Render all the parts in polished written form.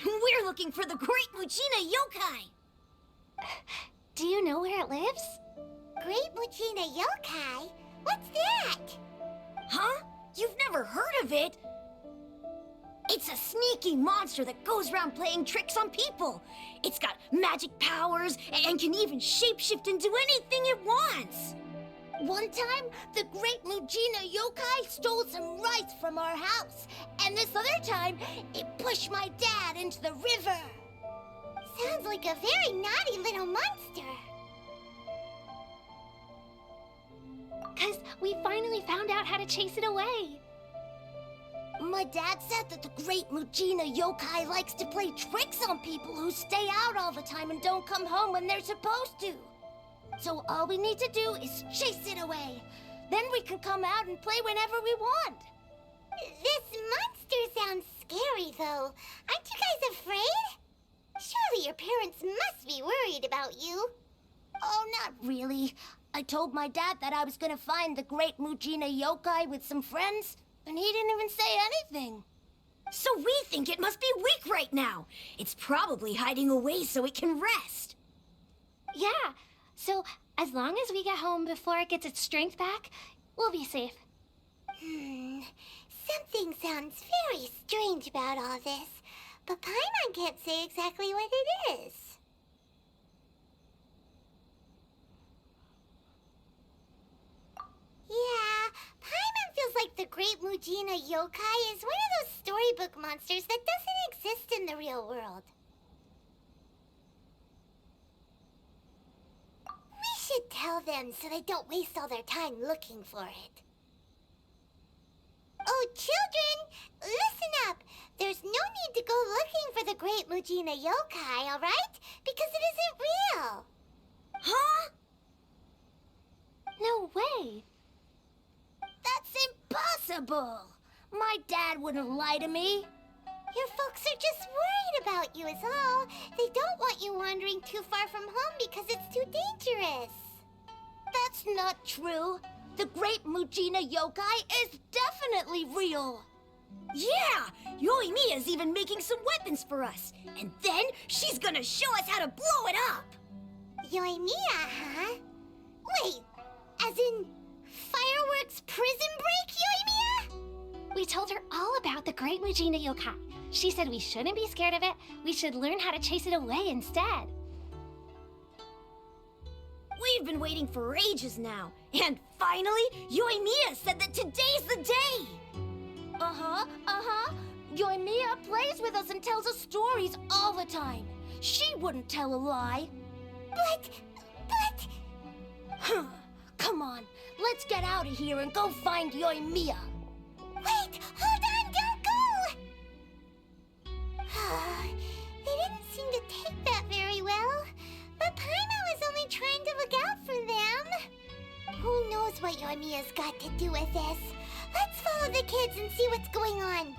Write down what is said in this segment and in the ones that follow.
We're looking for the Great Mujina Yokai! Do you know where it lives? Great Mujina Yokai? What's that? Huh? You've never heard of it? It's a sneaky monster that goes around playing tricks on people. It's got magic powers and can even shapeshift into anything it wants. One time, the Great Mujina Yokai stole some rice from our house. And this other time, it pushed my dad into the river. Sounds like a very naughty little monster. 'Cause we finally found out how to chase it away. My dad said that the Great Mujina Yokai likes to play tricks on people who stay out all the time and don't come home when they're supposed to. So all we need to do is chase it away. Then we can come out and play whenever we want. This monster sounds scary, though. Aren't you guys afraid? Surely your parents must be worried about you. Oh, not really. I told my dad that I was gonna find the Great Mujina Yokai with some friends, and he didn't even say anything. So we think it must be weak right now. It's probably hiding away so it can rest. Yeah, so as long as we get home before it gets its strength back, we'll be safe. Something sounds very strange about all this, but Paimon can't say exactly what it is. Yeah, Paimon feels like the Great Mujina Yokai is one of those storybook monsters that doesn't exist in the real world. We should tell them so they don't waste all their time looking for it. Oh, children, listen up. There's no need to go looking for the Great Mujina Yokai, all right? Because it isn't real. Huh? No way. That's impossible. My dad wouldn't lie to me. Your folks are just worried about you is all. They don't want you wandering too far from home because it's too dangerous. That's not true. The Great Mujina Yokai is definitely real. Yeah! Yoimiya's even making some weapons for us. And then she's gonna show us how to blow it up! Yoimiya, huh? Wait, as in Firework's prison break, Yoimiya? We told her all about the Great Mujina Yokai. She said we shouldn't be scared of it. We should learn how to chase it away instead. We've been waiting for ages now. And finally, Yoimiya said that today's the day! Yoimiya plays with us and tells us stories all the time. She wouldn't tell a lie. But... Come on, let's get out of here and go find Yoimiya. Wait, hold on, don't go! They didn't seem to take that very well. But Paimon was only trying to look out for them. Who knows what Yoimiya's got to do with this? Let's follow the kids and see what's going on.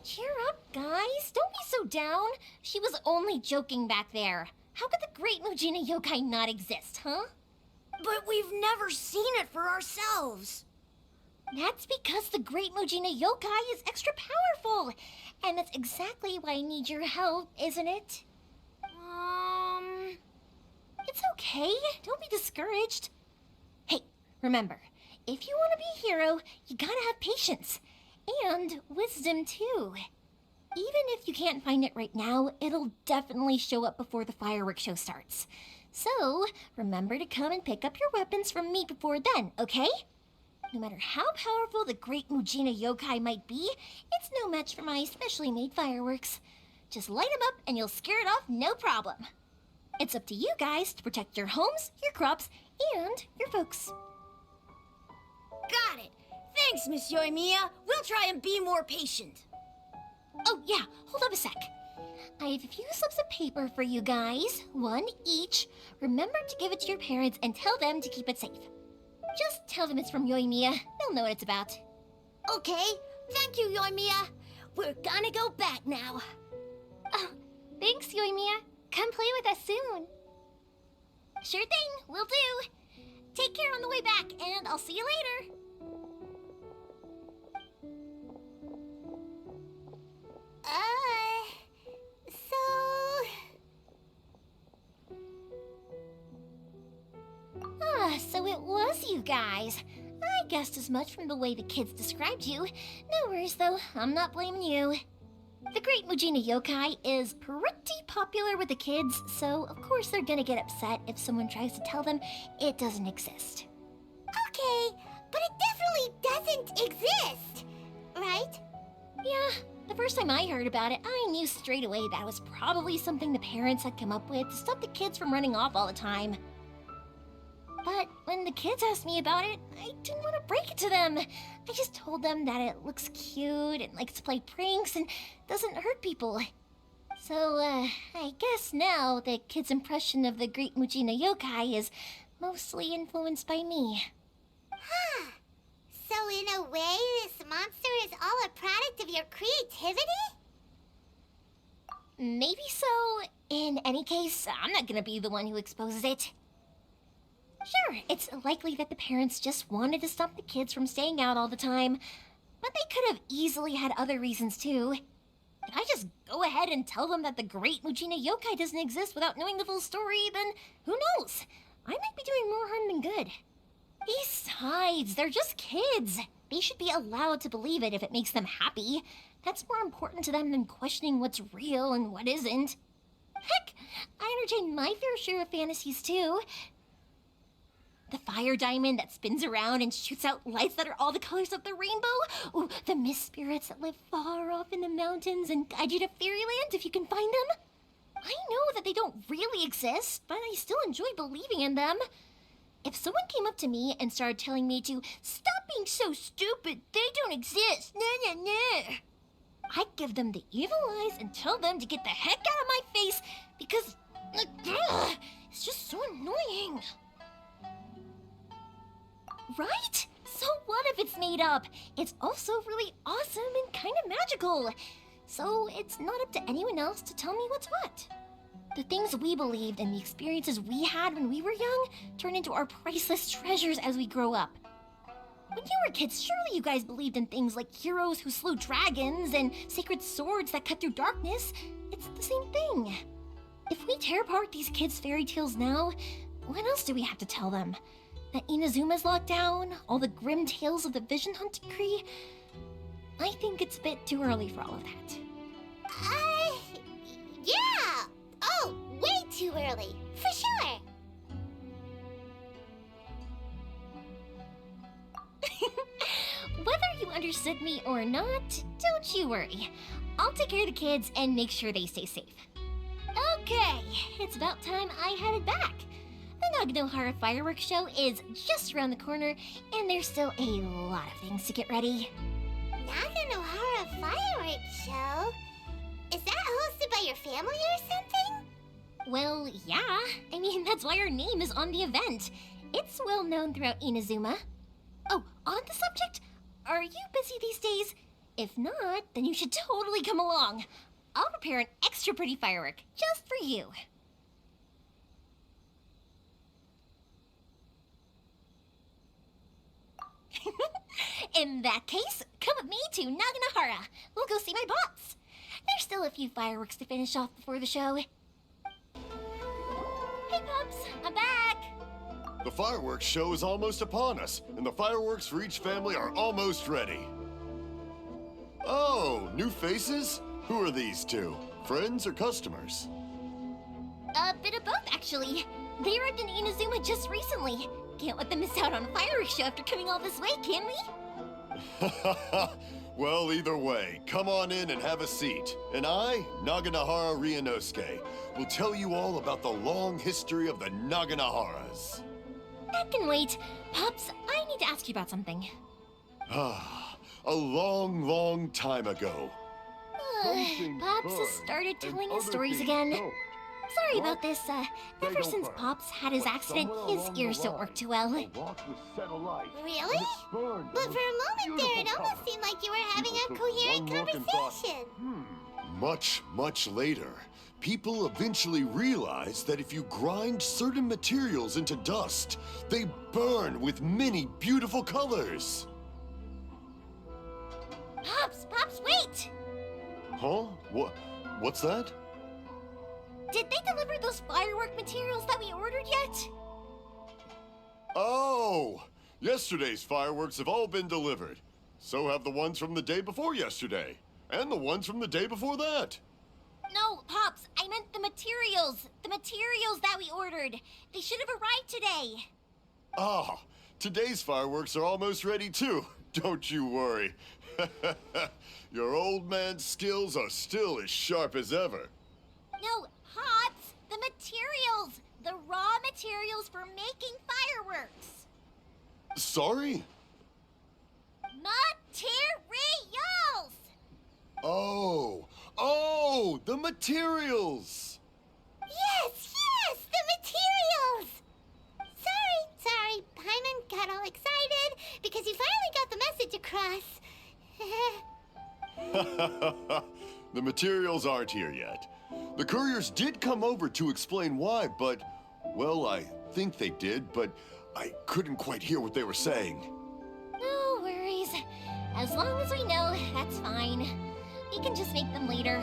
Cheer up, guys. Don't be so down. She was only joking back there. How could the Great Mujina Yokai not exist, huh? But we've never seen it for ourselves. That's because the Great Mujina Yokai is extra powerful. And that's exactly why I need your help, isn't it? It's okay. Don't be discouraged. Hey, remember, if you want to be a hero, you gotta have patience. And wisdom, too. Even if you can't find it right now, it'll definitely show up before the fireworks show starts. So, remember to come and pick up your weapons from me before then, okay? No matter how powerful the Great Mujina Yokai might be, it's no match for my specially made fireworks. Just light them up and you'll scare it off no problem. It's up to you guys to protect your homes, your crops, and your folks. Got it. Thanks, Miss Yoimiya. We'll try and be more patient. Oh yeah, hold up a sec. I have a few slips of paper for you guys, one each. Remember to give it to your parents and tell them to keep it safe. Just tell them it's from Yoimiya. They'll know what it's about. Okay, thank you, Yoimiya. We're gonna go back now. Oh, thanks, Yoimiya. Come play with us soon. Sure thing, will do. Take care on the way back, and I'll see you later. was you guys. I guessed as much from the way the kids described you. No worries, though. I'm not blaming you. The Great Mujina Yokai is pretty popular with the kids, so of course they're gonna get upset if someone tries to tell them it doesn't exist. Okay, but it definitely doesn't exist, right? Yeah, the first time I heard about it, I knew straight away that was probably something the parents had come up with to stop the kids from running off all the time. But when the kids asked me about it, I didn't want to break it to them. I just told them that it looks cute and likes to play pranks and doesn't hurt people. So, I guess now the kids' impression of the Great Mujina Yokai is mostly influenced by me. Huh. So in a way, this monster is all a product of your creativity? Maybe so. In any case, I'm not gonna be the one who exposes it. Sure, it's likely that the parents just wanted to stop the kids from staying out all the time, but they could have easily had other reasons too. If I just go ahead and tell them that the Great Mujina Yokai doesn't exist without knowing the full story, then who knows? I might be doing more harm than good. Besides, they're just kids. They should be allowed to believe it if it makes them happy. That's more important to them than questioning what's real and what isn't. Heck, I entertain my fair share of fantasies too. The fire diamond that spins around and shoots out lights that are all the colors of the rainbow. Ooh, the mist spirits that live far off in the mountains and guide you to fairyland if you can find them. I know that they don't really exist, but I still enjoy believing in them. If someone came up to me and started telling me to stop being so stupid, they don't exist, I'd give them the evil eyes and tell them to get the heck out of my face because it's just so annoying. Right? So what if it's made up? It's also really awesome and kind of magical. So it's not up to anyone else to tell me what's what. The things we believed and the experiences we had when we were young turn into our priceless treasures as we grow up. When you were kids, surely you guys believed in things like heroes who slew dragons and sacred swords that cut through darkness. It's the same thing. If we tear apart these kids' fairy tales now, what else do we have to tell them? That Inazuma's locked down? All the grim tales of the Vision Hunt decree? I think it's a bit too early for all of that. Yeah! Oh, way too early, for sure! Whether you understood me or not, don't you worry. I'll take care of the kids and make sure they stay safe. Okay, it's about time I headed back. The Naganohara Fireworks show is just around the corner, and there's still a lot of things to get ready. Naganohara Fireworks Show? Is that hosted by your family or something? Well, yeah. I mean, that's why our name is on the event. It's well known throughout Inazuma. Oh, on the subject, are you busy these days? If not, then you should totally come along. I'll prepare an extra pretty firework just for you. In that case, come with me to Naganohara. We'll go see my bots. There's still a few fireworks to finish off before the show. Hey, Pops, I'm back. The fireworks show is almost upon us, and the fireworks for each family are almost ready. Oh, new faces? Who are these two? Friends or customers? A bit of both, actually. They arrived in Inazuma just recently. Can't let them miss out on a fireworks show after coming all this way, can we? Well, either way, come on in and have a seat. And I, Naganohara Ryunosuke, will tell you all about the long history of the Naganoharas. That can wait. Pops, I need to ask you about something. Ah, a long, long time ago. Pops has started telling his stories again. Sorry about this. Ever since Pops had his accident, his ears don't work too well. Really? But for a moment there, it almost seemed like you were having a coherent conversation. Much, much later, people eventually realized that if you grind certain materials into dust, they burn with many beautiful colors. Pops, wait! Huh? What's that? Did they deliver those firework materials that we ordered yet? Oh! Yesterday's fireworks have all been delivered. So have the ones from the day before yesterday. And the ones from the day before that. No, Pops, I meant the materials. The materials that we ordered. They should have arrived today. Ah, today's fireworks are almost ready too. Don't you worry. Your old man's skills are still as sharp as ever. No, Pops, the materials. The raw materials for making fireworks. Sorry? Materials! Oh, the materials! Yes, the materials! Sorry, Paimon got all excited because he finally got the message across. The materials aren't here yet. The couriers did come over to explain why, but, well, I think they did, but I couldn't quite hear what they were saying. No worries. As long as we know, that's fine. We can just make them later.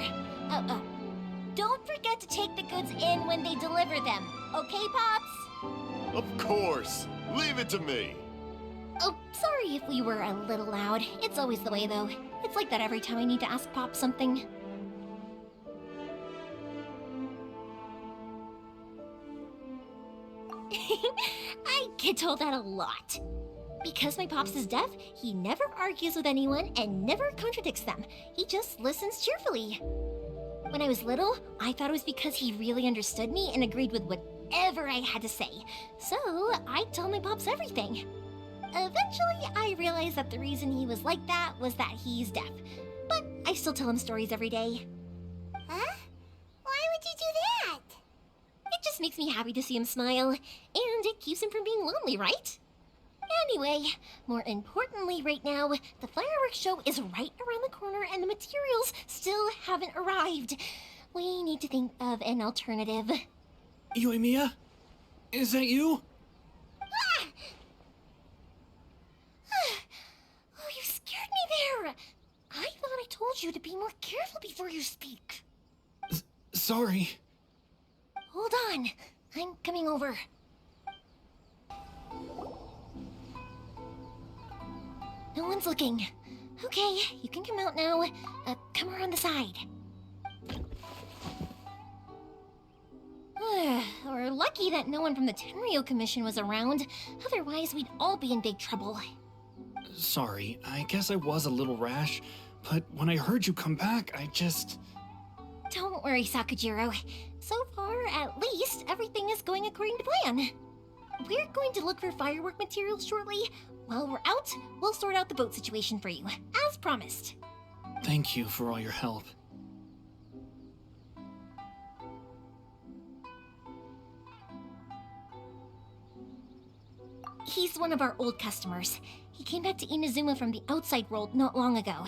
Don't forget to take the goods in when they deliver them. Okay, Pops? Of course. Leave it to me. Oh, sorry if we were a little loud. It's always the way, though. It's like that every time I need to ask Pop something. I get told that a lot. Because my Pops is deaf, he never argues with anyone and never contradicts them. He just listens cheerfully. When I was little, I thought it was because he really understood me and agreed with whatever I had to say. So, I told my Pops everything. Eventually, I realized that the reason he was like that was that he's deaf. But I still tell him stories every day. Huh? Why would you do that? It just makes me happy to see him smile, and it keeps him from being lonely, right? Anyway, more importantly right now, the fireworks show is right around the corner and the materials still haven't arrived. We need to think of an alternative. Yoimiya? Is that you? Ah! Oh, you scared me there! I thought I told you to be more careful before you speak. Sorry. Hold on, I'm coming over. No one's looking. Okay, you can come out now. Come around the side. We're lucky that no one from the Tenryo Commission was around. Otherwise, we'd all be in big trouble. Sorry, I guess I was a little rash, but when I heard you come back, I just... Don't worry, Sakujiro. So far, at least, everything is going according to plan. We're going to look for firework materials shortly. While we're out, we'll sort out the boat situation for you, as promised. Thank you for all your help. He's one of our old customers. He came back to Inazuma from the outside world not long ago.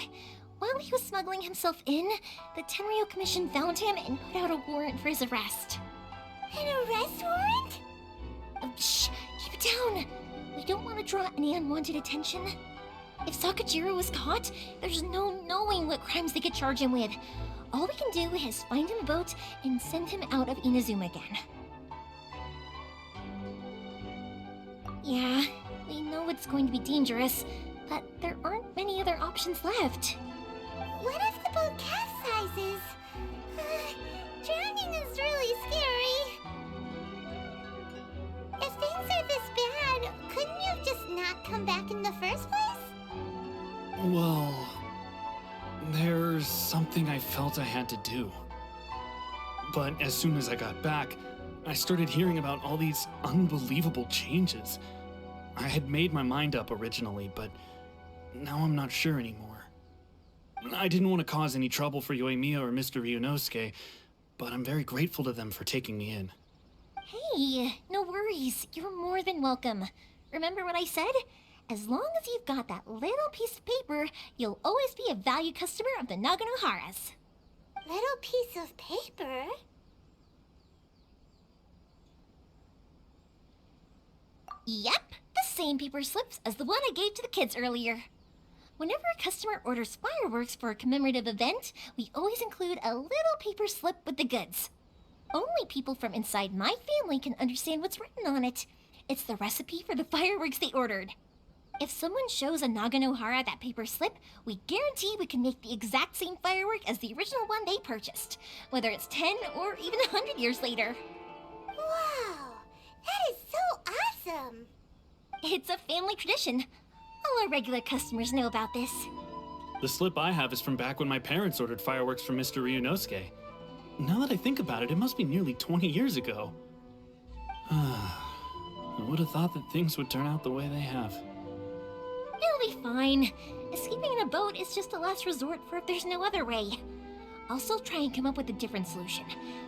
While he was smuggling himself in, the Tenryo Commission found him and put out a warrant for his arrest. An arrest warrant? Shh! Keep it down! We don't want to draw any unwanted attention. If Sakujiro was caught, there's no knowing what crimes they could charge him with. All we can do is find him a boat and send him out of Inazuma again. Yeah, we know it's going to be dangerous, but there aren't many other options left. What if the boat capsizes? Drowning is really scary. If things are this bad, couldn't you have just not come back in the first place? Well, there's something I felt I had to do. But as soon as I got back, I started hearing about all these unbelievable changes. I had made my mind up originally, but now I'm not sure anymore. I didn't want to cause any trouble for Yoimiya or Mr. Ryunosuke, but I'm very grateful to them for taking me in. Hey, no worries. You're more than welcome. Remember what I said? As long as you've got that little piece of paper, you'll always be a valued customer of the Naganoharas. Little piece of paper? Yep, the same paper slips as the one I gave to the kids earlier. Whenever a customer orders fireworks for a commemorative event, we always include a little paper slip with the goods. Only people from inside my family can understand what's written on it. It's the recipe for the fireworks they ordered. If someone shows a Naganohara that paper slip, we guarantee we can make the exact same firework as the original one they purchased, whether it's 10 or even 100 years later. Wow, that is so awesome. It's a family tradition. All our regular customers know about this. The slip I have is from back when my parents ordered fireworks from Mr. Ryunosuke. Now that I think about it, it must be nearly 20 years ago. I would have thought that things would turn out the way they have. It'll be fine. Escaping in a boat is just a last resort for if there's no other way. I'll still try and come up with a different solution,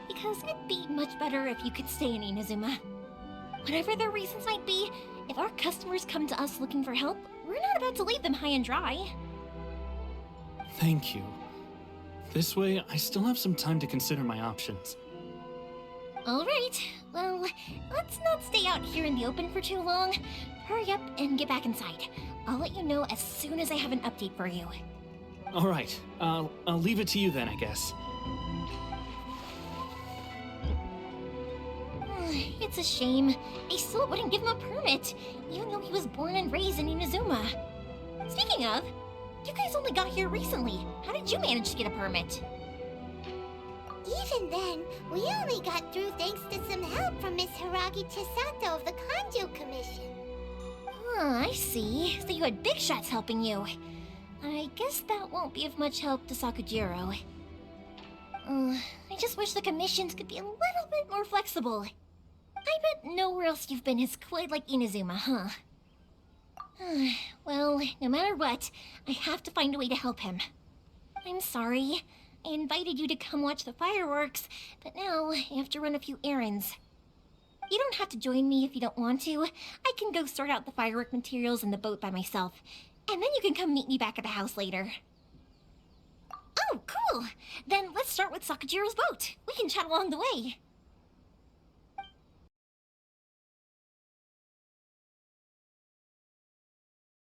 because it'd be much better if you could stay in Inazuma. Whatever their reasons might be, if our customers come to us looking for help, we're not about to leave them high and dry. Thank you. This way, I still have some time to consider my options. All right, well, let's not stay out here in the open for too long. Hurry up and get back inside. I'll let you know as soon as I have an update for you. All right, I'll leave it to you then, I guess. It's a shame. They still wouldn't give him a permit, even though he was born and raised in Inazuma. Speaking of, you guys only got here recently. How did you manage to get a permit? Even then, we only got through thanks to some help from Miss Hiragi Chisato of the Kanjo Commission. I see. So you had big shots helping you. I guess that won't be of much help to Sakujiro. I just wish the commissions could be a little bit more flexible. I bet nowhere else you've been is quite like Inazuma, huh? Well, no matter what, I have to find a way to help him. I'm sorry. I invited you to come watch the fireworks, but now I have to run a few errands. You don't have to join me if you don't want to. I can go sort out the firework materials in the boat by myself, and then you can come meet me back at the house later. Oh, cool! Then let's start with Sakujiro's boat. We can chat along the way.